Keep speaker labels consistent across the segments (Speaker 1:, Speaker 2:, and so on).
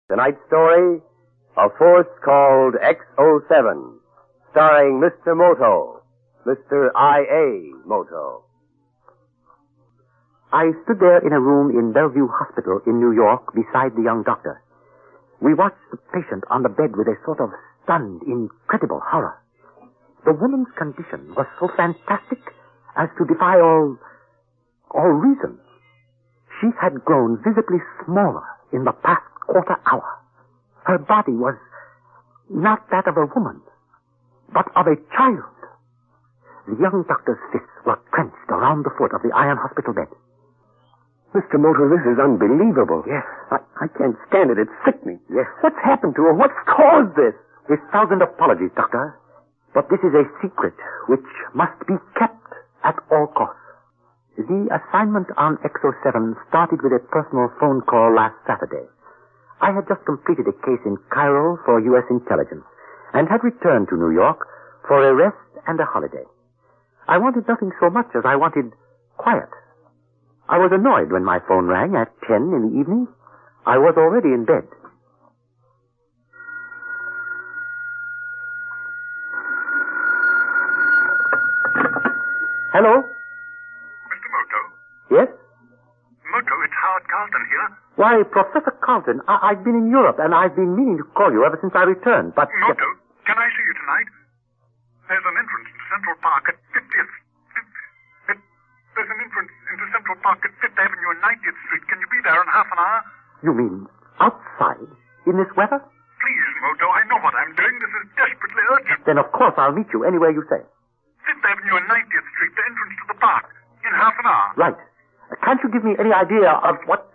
Speaker 1: Tonight's story, A Force Called X07, starring Mr. Moto, Mr. I.A. Moto.
Speaker 2: I stood there in a room in Bellevue Hospital in New York beside the young doctor. We watched the patient on the bed with a sort of stunned, incredible horror. The woman's condition was so fantastic as to defy all reason. She had grown visibly smaller in the past quarter hour. Her body was not that of a woman, but of a child. The young doctor's fists were clenched around the foot of the iron hospital bed.
Speaker 1: Mr. Moto, this is unbelievable.
Speaker 2: Yes.
Speaker 1: I can't stand it. It's sickening.
Speaker 2: Yes.
Speaker 1: What's happened to her? What's caused this?
Speaker 2: 1,000 apologies, Doctor. But this is a secret which must be kept at all costs. The assignment on X07 started with a personal phone call last Saturday. I had just completed a case in Cairo for U.S. intelligence and had returned to New York for a rest and a holiday. I wanted nothing so much as I wanted quiet. I was annoyed when my phone rang at 10 in the evening. I was already in bed. Hello?
Speaker 3: Mr. Moto?
Speaker 2: Yes?
Speaker 3: Moto, it's Carlton here.
Speaker 2: Why, Professor Carlton, I've been in Europe, and I've been meaning to call you ever since I returned, but...
Speaker 3: Moto, can I see you tonight? There's an entrance into Central Park at 50th... There's an entrance into Central Park at 5th Avenue and 90th Street. Can you be there in half an hour?
Speaker 2: You mean outside? In this weather?
Speaker 3: Please, Moto, I know what I'm doing. This is desperately urgent.
Speaker 2: Then, of course, I'll meet you anywhere you say.
Speaker 3: 5th Avenue and 90th Street, the entrance to the park. In half an hour.
Speaker 2: Right. Can't you give me any idea of what...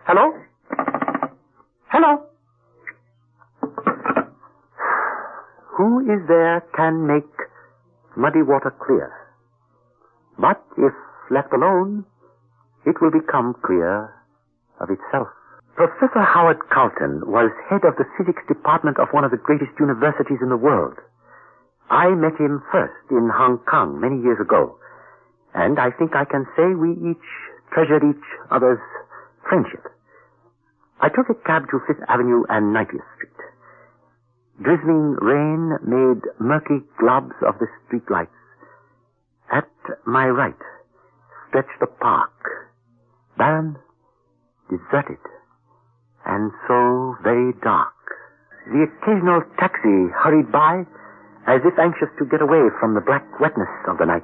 Speaker 2: Hello? Hello? Who is there can make muddy water clear? But if left alone, it will become clear of itself. Professor Howard Carlton was head of the physics department of one of the greatest universities in the world. I met him first in Hong Kong many years ago, and I think I can say we each treasured each other's friendship. I took a cab to 5th Avenue and 90th Street. Drizzling rain made murky globs of the streetlights. At my right stretched the park, barren, deserted, and so very dark. The occasional taxi hurried by, as if anxious to get away from the black wetness of the night.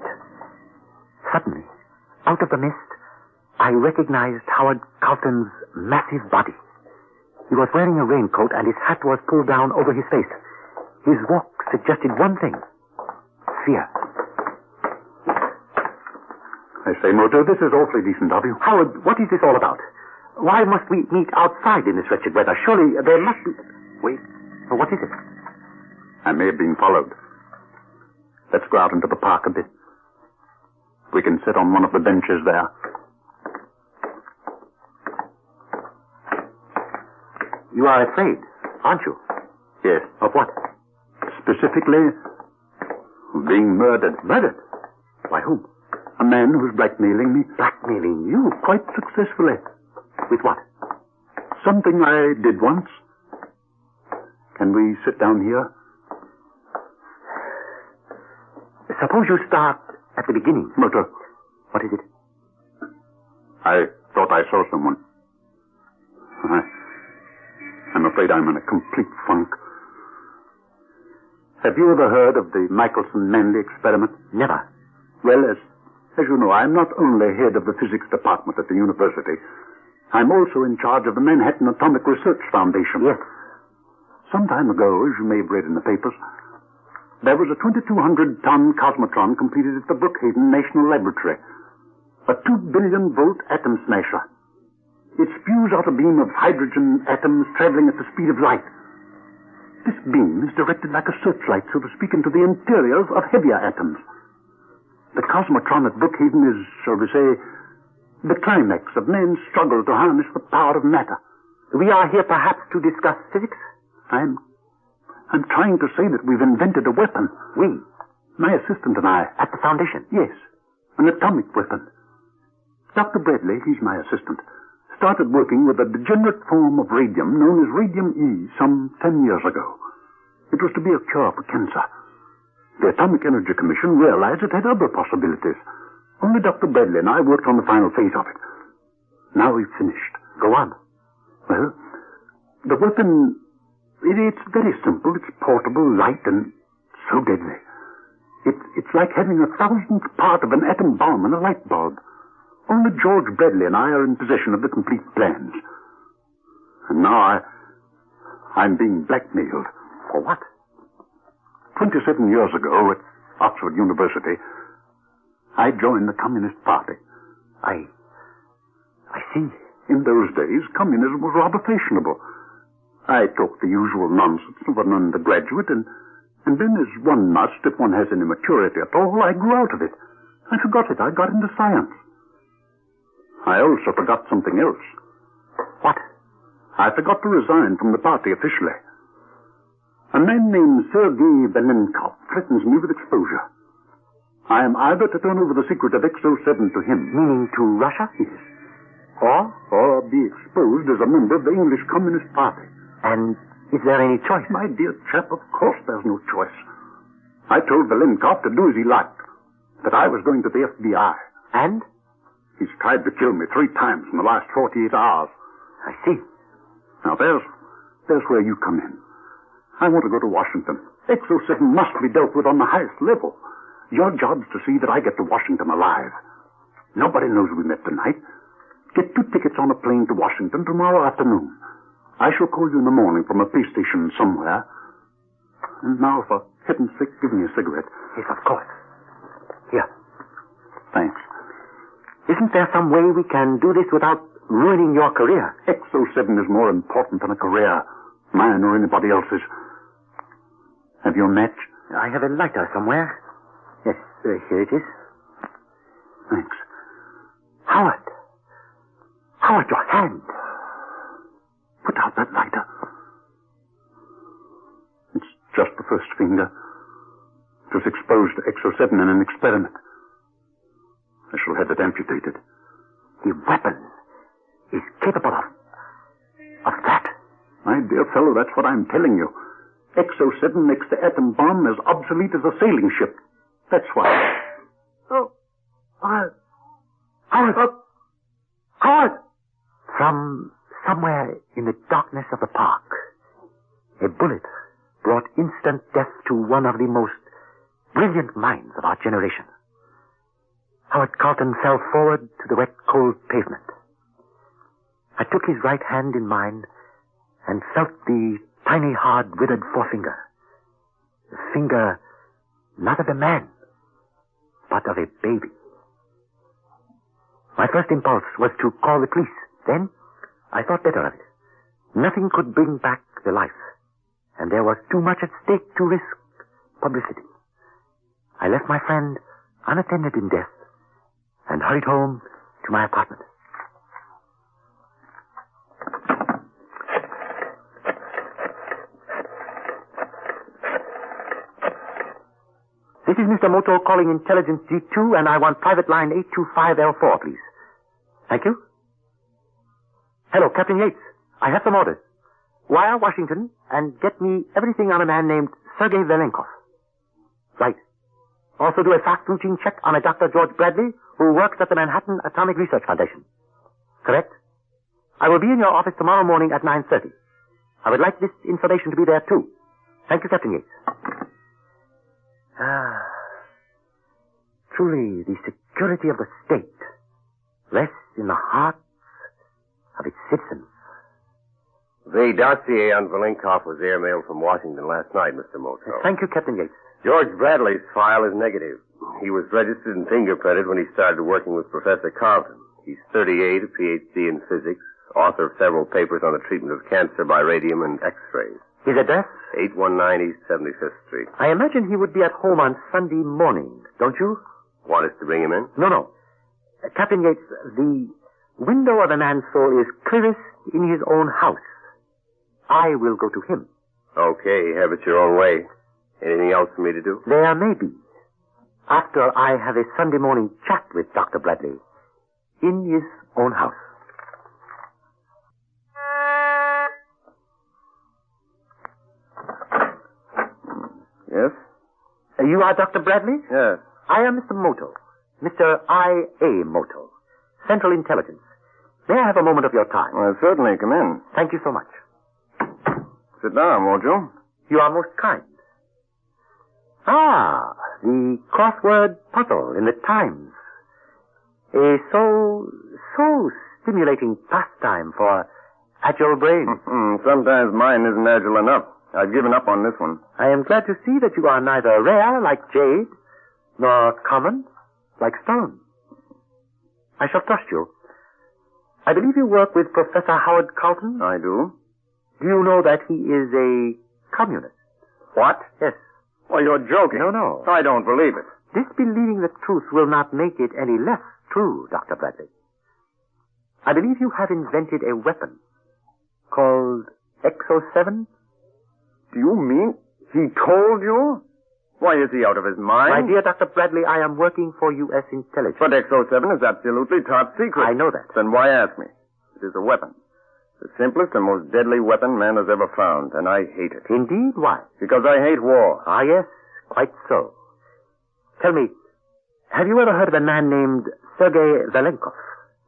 Speaker 2: Suddenly, out of the mist, I recognized Howard Carlton's massive body. He was wearing a raincoat and his hat was pulled down over his face. His walk suggested one thing: fear.
Speaker 4: I say, Moto, this is awfully decent of you.
Speaker 2: Howard, what is this all about? Why must we meet outside in this wretched weather? Surely there must be... Wait, what is it?
Speaker 4: I may have been followed. Let's go out into the park a bit. We can sit on one of the benches there.
Speaker 2: You are afraid, aren't you?
Speaker 4: Yes.
Speaker 2: Of what?
Speaker 4: Specifically, of being murdered.
Speaker 2: Murdered? By whom?
Speaker 4: A man who's blackmailing me.
Speaker 2: Blackmailing you?
Speaker 4: Quite successfully.
Speaker 2: With what?
Speaker 4: Something I did once. Can we sit down here?
Speaker 2: Suppose you start at the beginning.
Speaker 4: Moto.
Speaker 2: What is it?
Speaker 4: I thought I saw someone. I'm afraid I'm in a complete funk. Have you ever heard of the Michelson-Manley experiment?
Speaker 2: Never.
Speaker 4: Well, as you know, I'm not only head of the physics department at the university, I'm also in charge of the Manhattan Atomic Research Foundation.
Speaker 2: Yes.
Speaker 4: Some time ago, as you may have read in the papers, there was a 2,200-ton cosmotron completed at the Brookhaven National Laboratory. A 2 billion-volt atom smasher. It spews out a beam of hydrogen atoms traveling at the speed of light. This beam is directed like a searchlight, so to speak, into the interiors of heavier atoms. The cosmotron at Brookhaven is, shall we say, the climax of man's struggle to harness the power of matter.
Speaker 2: We are here perhaps to discuss physics?
Speaker 4: I'm trying to say that we've invented a weapon.
Speaker 2: We?
Speaker 4: My assistant and I.
Speaker 2: At the foundation?
Speaker 4: Yes. An atomic weapon. Dr. Bradley, he's my assistant, started working with a degenerate form of radium known as radium-E some 10 years ago. It was to be a cure for cancer. The Atomic Energy Commission realized it had other possibilities. Only Dr. Bradley and I worked on the final phase of it. Now we've finished.
Speaker 2: Go on.
Speaker 4: Well, the weapon, it's very simple. It's portable, light, and so deadly. It's like having 1,000th part of an atom bomb in a light bulb. Only George Bradley and I are in possession of the complete plans. And now I'm being blackmailed.
Speaker 2: For what?
Speaker 4: 27 years ago at Oxford University, I joined the Communist Party.
Speaker 2: I see.
Speaker 4: In those days, communism was rather fashionable. I talked the usual nonsense of an undergraduate, and then, as one must, if one has any maturity at all, I grew out of it. I forgot it. I got into science. I also forgot something else.
Speaker 2: What?
Speaker 4: I forgot to resign from the party officially. A man named Sergei Velenkov threatens me with exposure. I am either to turn over the secret of X07 to him.
Speaker 2: Meaning to Russia?
Speaker 4: Yes. Or be exposed as a member of the English Communist Party.
Speaker 2: And is there any choice?
Speaker 4: My dear chap, of course there's no choice. I told Velenkov to do as he liked, that I was going to the FBI.
Speaker 2: And?
Speaker 4: He's tried to kill me 3 times in the last 48 hours.
Speaker 2: I see.
Speaker 4: Now there's where you come in. I want to go to Washington. X07 must be dealt with on the highest level. Your job's to see that I get to Washington alive. Nobody knows we met tonight. Get 2 tickets on a plane to Washington tomorrow afternoon. I shall call you in the morning from a police station somewhere. And now, for heaven's sake, give me a cigarette.
Speaker 2: Yes, of course. Here.
Speaker 4: Thanks.
Speaker 2: Isn't there some way we can do this without ruining your career?
Speaker 4: X07 is more important than a career, mine or anybody else's. Have you a match?
Speaker 2: I have a lighter somewhere. Yes, here it is.
Speaker 4: Thanks.
Speaker 2: Howard, your hand.
Speaker 4: Put out that lighter. It's just the first finger. It was exposed to X07 in an experiment. I shall have it amputated.
Speaker 2: The weapon is capable of that.
Speaker 4: My dear fellow, that's what I'm telling you. X07 makes the atom bomb as obsolete as a sailing ship. That's why. Oh, Howard!
Speaker 2: From somewhere in the darkness of the park, a bullet brought instant death to one of the most brilliant minds of our generation. Howard Carlton fell forward to the wet, cold pavement. I took his right hand in mine and felt the tiny, hard, withered forefinger. The finger not of a man, but of a baby. My first impulse was to call the police. Then I thought better of it. Nothing could bring back the life, and there was too much at stake to risk publicity. I left my friend unattended in death and hurried home to my apartment. This is Mr. Moto calling Intelligence G2, and I want private line 825L4, please. Thank you. Hello, Captain Yates. I have some orders. Wire Washington and get me everything on a man named Sergei Velenkov. Right. Also do a fast routine check on a Dr. George Bradley who works at the Manhattan Atomic Research Foundation. Correct? I will be in your office tomorrow morning at 9:30. I would like this information to be there, too. Thank you, Captain Yates. Truly, the security of the state rests in the hearts of its citizens.
Speaker 1: The dossier on Velenkov was airmailed from Washington last night, Mr. Moto.
Speaker 2: Thank you, Captain Yates.
Speaker 1: George Bradley's file is negative. He was registered and fingerprinted when he started working with Professor Carlton. He's 38, a Ph.D. in physics, author of several papers on the treatment of cancer by radium and X-rays.
Speaker 2: His address?
Speaker 1: 819 East 75th Street.
Speaker 2: I imagine he would be at home on Sunday morning, don't you?
Speaker 1: Want us to bring him in?
Speaker 2: No. Captain Yates, the window of a man's soul is clearest in his own house. I will go to him.
Speaker 1: Okay, have it your own way. Anything else for me to do?
Speaker 2: There may be. After I have a Sunday morning chat with Dr. Bradley in his own house. You are Dr. Bradley?
Speaker 1: Yes.
Speaker 2: I am Mr. Moto. Mr. I.A. Moto. Central Intelligence. May I have a moment of your time?
Speaker 1: Well, certainly. Come in.
Speaker 2: Thank you so much.
Speaker 1: Sit down, won't you?
Speaker 2: You are most kind. Ah, the crossword puzzle in the Times. A so stimulating pastime for agile brains.
Speaker 1: Sometimes mine isn't agile enough. I've given up on this one.
Speaker 2: I am glad to see that you are neither rare, like jade, nor common, like stone. I shall trust you. I believe you work with Professor Howard Carlton?
Speaker 1: I do.
Speaker 2: Do you know that he is a communist?
Speaker 1: What?
Speaker 2: Yes.
Speaker 1: Well, you're joking.
Speaker 2: No.
Speaker 1: I don't believe it.
Speaker 2: Disbelieving the truth will not make it any less true, Dr. Bradley. I believe you have invented a weapon called X07.
Speaker 1: Do you mean he told you? Why, is he out of his mind?
Speaker 2: My dear Dr. Bradley, I am working for U.S. intelligence.
Speaker 1: But X07 is absolutely top secret.
Speaker 2: I know that.
Speaker 1: Then why ask me? It is a weapon. The simplest and most deadly weapon man has ever found, and I hate it.
Speaker 2: Indeed? Why?
Speaker 1: Because I hate war.
Speaker 2: Ah, yes, quite so. Tell me, have you ever heard of a man named Sergei Valenkov?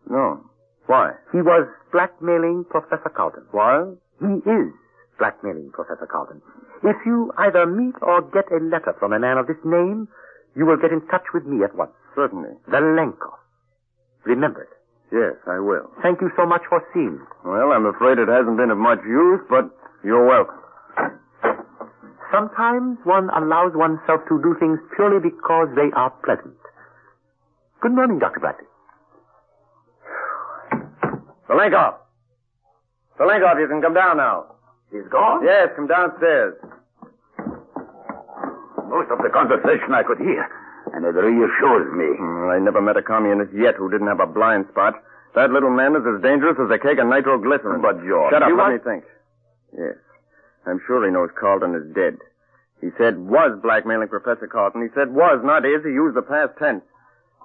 Speaker 1: No. Why?
Speaker 2: He was blackmailing Professor Carlton.
Speaker 1: Why?
Speaker 2: He is blackmailing Professor Carlton. If you either meet or get a letter from a man of this name, you will get in touch with me at once.
Speaker 1: Certainly.
Speaker 2: Valenkov. Remember it.
Speaker 1: Yes, I will.
Speaker 2: Thank you so much for seeing me.
Speaker 1: Well, I'm afraid it hasn't been of much use, but you're welcome.
Speaker 2: Sometimes one allows oneself to do things purely because they are pleasant. Good morning, Dr. Bradley.
Speaker 1: Valenkov, you can come down now.
Speaker 4: He's gone?
Speaker 1: Yes, come downstairs.
Speaker 4: Most of the conversation I could hear, and it reassures me.
Speaker 1: I never met a communist yet who didn't have a blind spot. That little man is as dangerous as a keg of nitroglycerin.
Speaker 4: But, George...
Speaker 1: Shut up, let me think. Yes. I'm sure he knows Carlton is dead. He said was blackmailing Professor Carlton. He said was, not is. He used the past tense.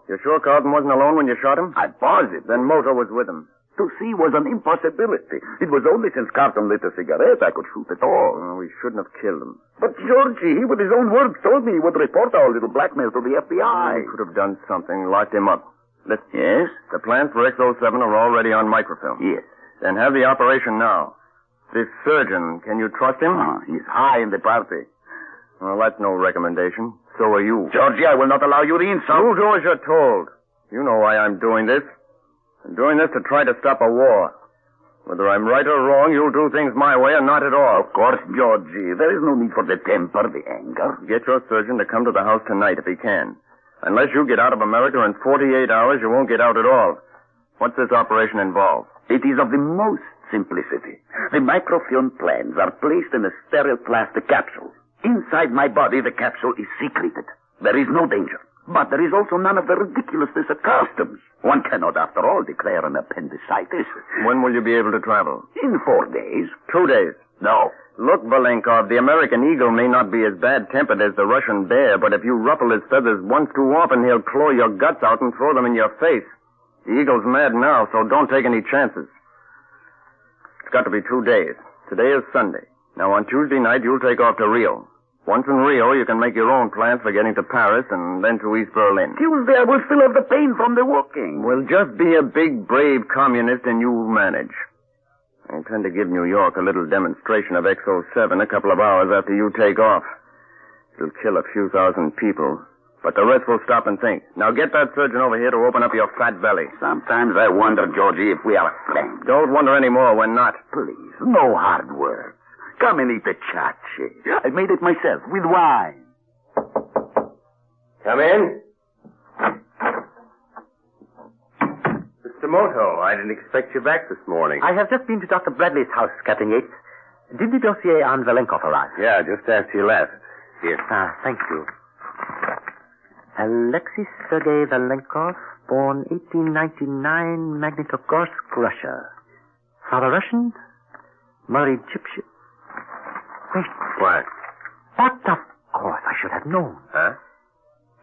Speaker 1: You're sure Carlton wasn't alone when you shot him?
Speaker 4: I'm positive.
Speaker 1: Then Moto was with him.
Speaker 4: To see was an impossibility. It was only since Carlton lit a cigarette I could shoot at all.
Speaker 1: Oh, we shouldn't have killed him.
Speaker 4: But, Georgie, he with his own words told me he would report our little blackmail to the FBI.
Speaker 1: We could have done something, locked him up. Listen.
Speaker 4: Yes?
Speaker 1: The plans for X07 are already on microfilm.
Speaker 4: Yes.
Speaker 1: Then have the operation now. This surgeon, can you trust him?
Speaker 4: He's high in the party.
Speaker 1: Well, that's no recommendation. So are you.
Speaker 4: Georgie, I will not allow you to insult.
Speaker 1: You do as you're told. You know why I'm doing this. I'm doing this to try to stop a war. Whether I'm right or wrong, you'll do things my way or not at all.
Speaker 4: Of course, Georgie. There is no need for the temper, the anger.
Speaker 1: Get your surgeon to come to the house tonight if he can. Unless you get out of America in 48 hours, you won't get out at all. What's this operation involve?
Speaker 4: It is of the most simplicity. The microfilm plans are placed in a sterile plastic capsule. Inside my body, the capsule is secreted. There is no danger. But there is also none of the ridiculousness of customs. One cannot, after all, declare an appendicitis.
Speaker 1: When will you be able to travel?
Speaker 4: In 4 days.
Speaker 1: 2 days.
Speaker 4: No.
Speaker 1: Look, Valenkov, the American eagle may not be as bad-tempered as the Russian bear, but if you ruffle his feathers once too often, he'll claw your guts out and throw them in your face. The eagle's mad now, so don't take any chances. It's got to be 2 days. Today is Sunday. Now, on Tuesday night, you'll take off to Rio. Once in Rio, you can make your own plans for getting to Paris and then to East Berlin.
Speaker 4: Tuesday, I will still have the pain from the walking.
Speaker 1: Well, just be a big, brave communist and you'll manage. I intend to give New York a little demonstration of X07 a couple of hours after you take off. It'll kill a few thousand people, but the rest will stop and think. Now get that surgeon over here to open up your fat belly.
Speaker 4: Sometimes I wonder, Georgie, if we are flanked.
Speaker 1: Don't wonder any more when not.
Speaker 4: Please, no hard words. Come and eat the chachi. I made it myself, with wine.
Speaker 1: Come in. Mr. Moto, I didn't expect you back this morning.
Speaker 2: I have just been to Dr. Bradley's house, Captain Yates. Did the dossier on Valenkov arrive?
Speaker 1: Yeah, just after you left. Here.
Speaker 2: Thank you. Alexei Sergei Valenkov, born 1899, Magnitogorsk, Russia. Father Russian, mother Egyptian. Wait.
Speaker 1: What?
Speaker 2: But of course I should have known.
Speaker 1: Huh?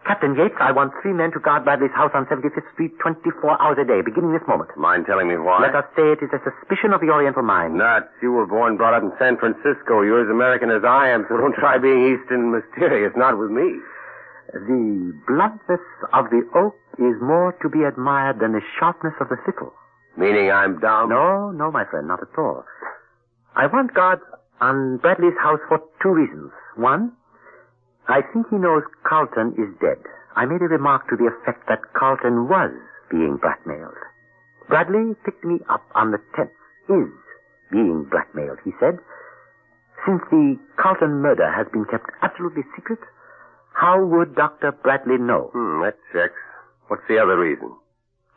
Speaker 2: Captain Yates, I want 3 men to guard Bradley's house on 75th Street 24 hours a day, beginning this moment.
Speaker 1: Mind telling me why?
Speaker 2: Let us say it is a suspicion of the Oriental mind.
Speaker 1: Nuts. You were born, brought up in San Francisco. You're as American as I am, so don't try being Eastern mysterious. Not with me.
Speaker 2: The bluntness of the oak is more to be admired than the sharpness of the sickle.
Speaker 1: Meaning I'm dumb?
Speaker 2: No, my friend, not at all. I want guards on Bradley's house for two reasons. One, I think he knows Carlton is dead. I made a remark to the effect that Carlton was being blackmailed. Bradley picked me up on the 10th, is being blackmailed, he said. Since the Carlton murder has been kept absolutely secret, how would Dr. Bradley know?
Speaker 1: That checks. What's the other reason?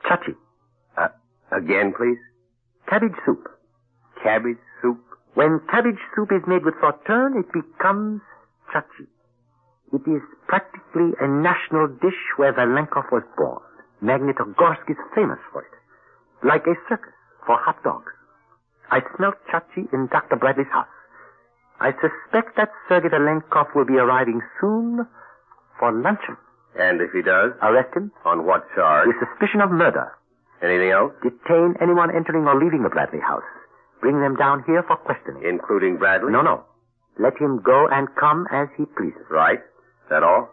Speaker 2: Chachi.
Speaker 1: Again, please?
Speaker 2: Cabbage soup.
Speaker 1: Cabbage soup?
Speaker 2: When cabbage soup is made with sauterne, it becomes chachi. It is practically a national dish where Valenkov was born. Magnitogorsk is famous for it. Like a circus for hot dogs. I smell chachi in Dr. Bradley's house. I suspect that Sergei Valenkov will be arriving soon for luncheon.
Speaker 1: And if he does?
Speaker 2: Arrest him.
Speaker 1: On what charge?
Speaker 2: With suspicion of murder.
Speaker 1: Anything else?
Speaker 2: Detain anyone entering or leaving the Bradley house. Bring them down here for questioning.
Speaker 1: Including Bradley?
Speaker 2: No. Let him go and come as he pleases.
Speaker 1: Right. Is that all?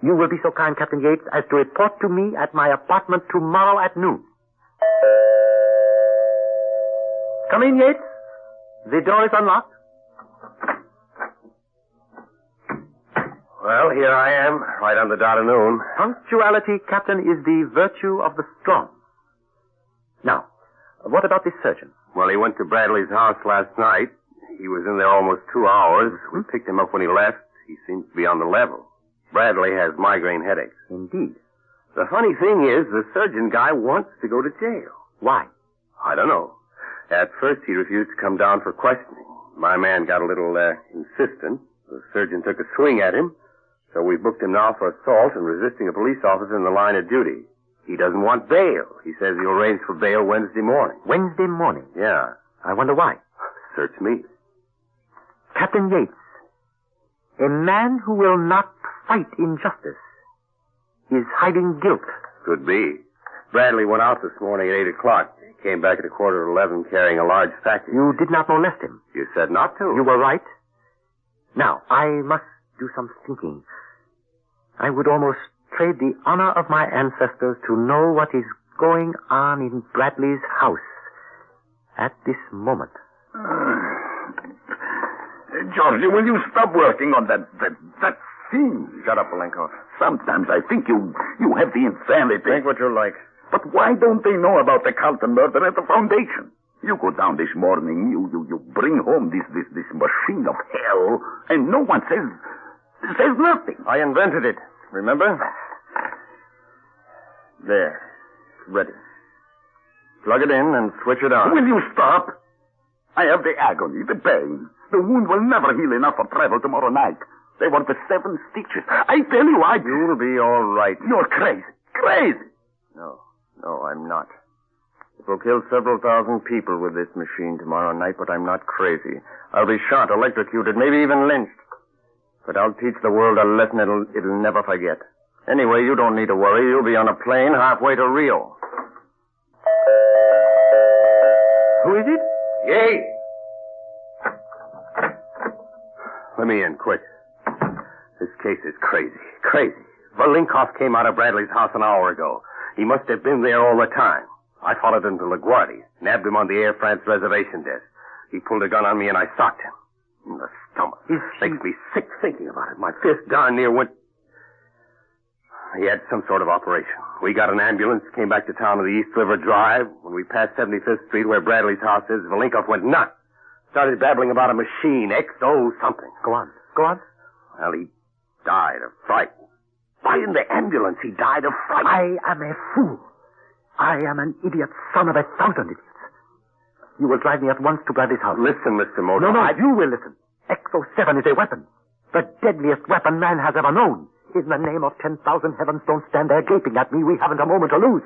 Speaker 2: You will be so kind, Captain Yates, as to report to me at my apartment tomorrow at noon. Come in, Yates. The door is unlocked.
Speaker 1: Well, here I am, right on the dot of noon.
Speaker 2: Punctuality, Captain, is the virtue of the strong. Now, what about this surgeon?
Speaker 1: Well, he went to Bradley's house last night. He was in there almost 2 hours. We picked him up when he left. He seems to be on the level. Bradley has migraine headaches.
Speaker 2: Indeed.
Speaker 1: The funny thing is, the surgeon guy wants to go to jail.
Speaker 2: Why?
Speaker 1: I don't know. At first, he refused to come down for questioning. My man got a little insistent. The surgeon took a swing at him. So we booked him now for assault and resisting a police officer in the line of duty. He doesn't want bail. He says he'll arrange for bail Wednesday morning.
Speaker 2: Wednesday morning?
Speaker 1: Yeah.
Speaker 2: I wonder why.
Speaker 1: Search me.
Speaker 2: Captain Yates, a man who will not fight injustice is hiding guilt.
Speaker 1: Could be. Bradley went out this morning at 8 o'clock. He came back at 11:15 carrying a large package.
Speaker 2: You did not molest him.
Speaker 1: You said not to.
Speaker 2: You were right. Now, I must do some thinking. I would almost trade the honor of my ancestors to know what is going on in Bradley's house at this moment.
Speaker 5: Georgie, will you stop working on that thing?
Speaker 1: Shut up, Valenkov.
Speaker 5: Sometimes I think you have the insanity.
Speaker 1: Think what you like.
Speaker 5: But why don't they know about the Carlton murder at the foundation? You go down this morning, you bring home this machine of hell, and no one says nothing.
Speaker 1: I invented it. Remember? There. Ready. Plug it in and switch it on.
Speaker 5: Will you stop? I have the agony, the pain. The wound will never heal enough for travel tomorrow night. They want the 7 stitches. I tell you,
Speaker 1: You'll be all right.
Speaker 5: You're crazy. Crazy.
Speaker 1: No, I'm not. It will kill several thousand people with this machine tomorrow night, but I'm not crazy. I'll be shot, electrocuted, maybe even lynched. But I'll teach the world a lesson it'll never forget. Anyway, you don't need to worry. You'll be on a plane halfway to Rio.
Speaker 2: Who is it?
Speaker 1: Yay! Let me in, quick. This case is crazy. Crazy. Valenkov came out of Bradley's house an hour ago. He must have been there all the time. I followed him to LaGuardia, nabbed him on the Air France reservation desk. He pulled a gun on me and I socked him. In the stomach. Makes me sick thinking about it. My fist darn near went... He had some sort of operation. We got an ambulance, came back to town on the East River Drive. When we passed 75th Street where Bradley's house is, Valenkov went nuts. Started babbling about a machine, XO something.
Speaker 2: Go on.
Speaker 1: Well, he died of fright. Why in the ambulance he died of fright?
Speaker 2: I am a fool. I am an idiot, son of 1,000 idiots. You will drive me at once to Bradley's house.
Speaker 1: Listen, Mr. Moto.
Speaker 2: No, you will listen. X07 is a weapon. The deadliest weapon man has ever known. In the name of 10,000 heavens, don't stand there gaping at me. We haven't a moment to lose.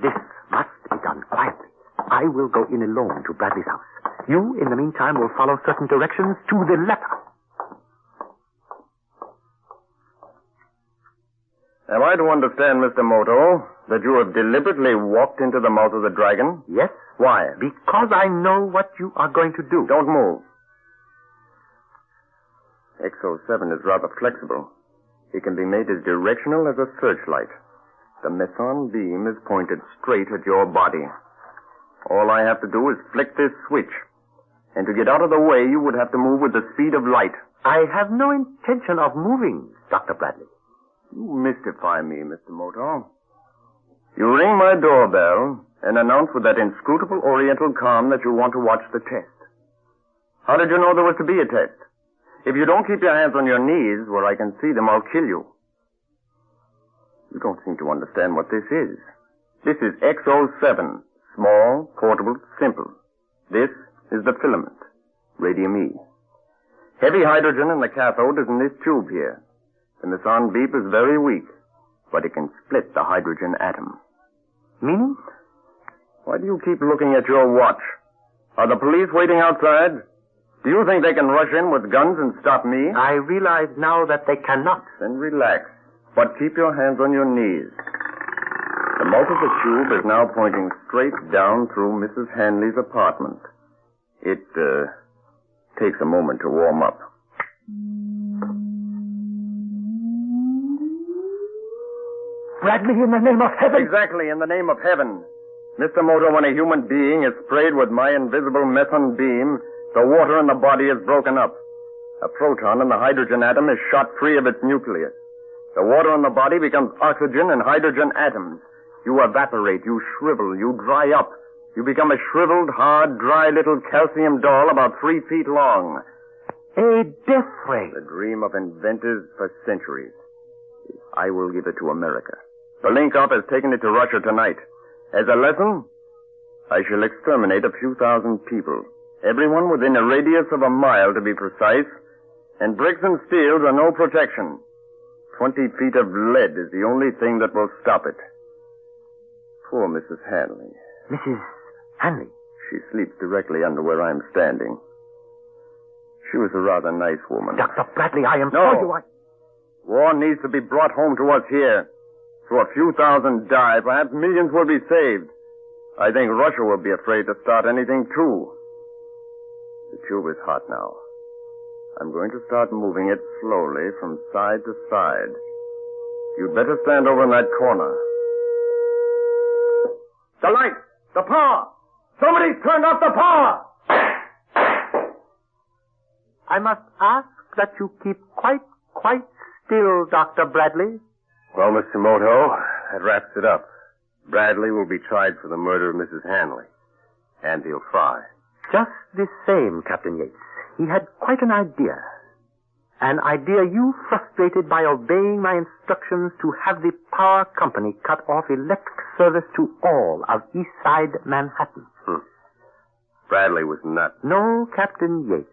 Speaker 2: This must be done quietly. I will go in alone to Bradley's house. You, in the meantime, will follow certain directions to the letter.
Speaker 1: Am I to understand, Mr. Moto, that you have deliberately walked into the mouth of the dragon?
Speaker 2: Yes.
Speaker 1: Why?
Speaker 2: Because I know what you are going to do.
Speaker 1: Don't move. X07 is rather flexible. It can be made as directional as a searchlight. The meson beam is pointed straight at your body. All I have to do is flick this switch. And to get out of the way, you would have to move with the speed of light.
Speaker 2: I have no intention of moving, Dr. Bradley.
Speaker 1: You mystify me, Mr. Moto. You ring my doorbell and announce with that inscrutable oriental calm that you want to watch the test. How did you know there was to be a test? If you don't keep your hands on your knees where I can see them, I'll kill you. You don't seem to understand what this is. This is X07. Small, portable, simple. This is the filament, radium E. Heavy hydrogen in the cathode is in this tube here. The meson beam is very weak, but it can split the hydrogen atom.
Speaker 2: Meaning?
Speaker 1: Why do you keep looking at your watch? Are the police waiting outside? Do you think they can rush in with guns and stop me?
Speaker 2: I realize now that they cannot.
Speaker 1: Then relax, but keep your hands on your knees. The mouth of the tube is now pointing straight down through Mrs. Hanley's apartment. It takes a moment to warm up.
Speaker 2: Bradley, in the name of heaven.
Speaker 1: Exactly, in the name of heaven. Mr. Moto, when a human being is sprayed with my invisible meson beam, the water in the body is broken up. A proton in the hydrogen atom is shot free of its nucleus. The water in the body becomes oxygen and hydrogen atoms. You evaporate, you shrivel, you dry up. You become a shriveled, hard, dry little calcium doll about 3 feet long.
Speaker 2: A death ray.
Speaker 1: The dream of inventors for centuries. I will give it to America. The link-up has taken it to Russia tonight. As a lesson, I shall exterminate a few thousand people. Everyone within a radius of a mile, to be precise. And bricks and steels are no protection. 20 feet of lead is the only thing that will stop it. Poor Mrs. Hanley.
Speaker 2: Mrs. Hanley?
Speaker 1: She sleeps directly under where I'm standing. She was a rather nice woman.
Speaker 2: Dr. Bradley, I implore you,
Speaker 1: War needs to be brought home to us here. So a few thousand die, perhaps millions will be saved. I think Russia will be afraid to start anything, too. The tube is hot now. I'm going to start moving it slowly from side to side. You'd better stand over in that corner. The light! The power! Somebody's turned off the power!
Speaker 2: I must ask that you keep quite still, Dr. Bradley.
Speaker 1: Well, Mr. Moto, that wraps it up. Bradley will be tried for the murder of Mrs. Hanley. And he'll fry.
Speaker 2: Just the same, Captain Yates. He had quite an idea. An idea you frustrated by obeying my instructions to have the power company cut off electric service to all of East Side Manhattan.
Speaker 1: Bradley was nuts.
Speaker 2: No, Captain Yates.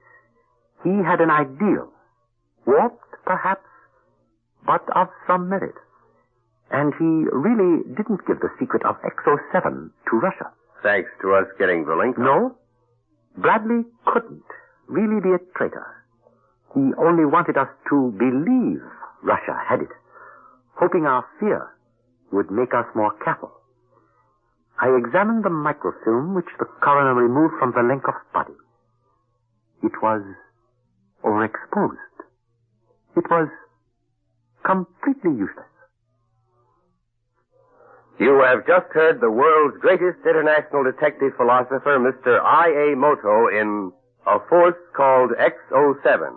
Speaker 2: He had an ideal. Warped, perhaps, but of some merit. And he really didn't give the secret of X07 to Russia.
Speaker 1: Thanks to us getting the link?
Speaker 2: No. Bradley couldn't really be a traitor. He only wanted us to believe Russia had it, hoping our fear would make us more careful. I examined the microfilm which the coroner removed from the Lenkoff's body. It was overexposed. It was completely useless.
Speaker 1: You have just heard the world's greatest international detective philosopher, Mr. I.A. Moto, in A Force Called X07.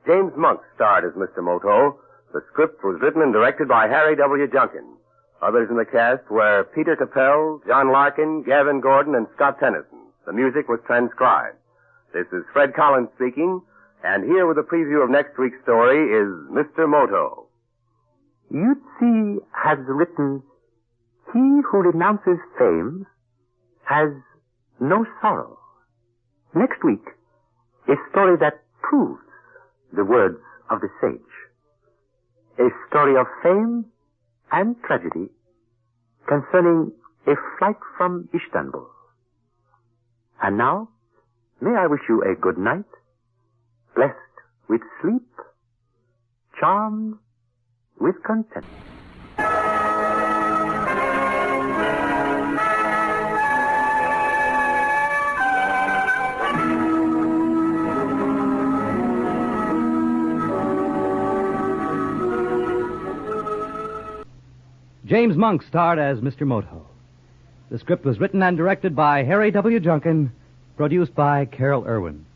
Speaker 1: James Monk starred as Mr. Moto. The script was written and directed by Harry W. Junkin. Others in the cast were Peter Tappell, John Larkin, Gavin Gordon, and Scott Tennyson. The music was transcribed. This is Fred Collins speaking, and here with a preview of next week's story is Mr. Moto.
Speaker 2: Yutzi has written, "He who renounces fame has no sorrow." Next week, a story that proves the words of the sage. A story of fame and tragedy concerning a flight from Istanbul. And now, may I wish you a good night, blessed with sleep, charmed with content.
Speaker 6: James Monk starred as Mr. Moto. The script was written and directed by Harry W. Junkin, produced by Carol Irwin.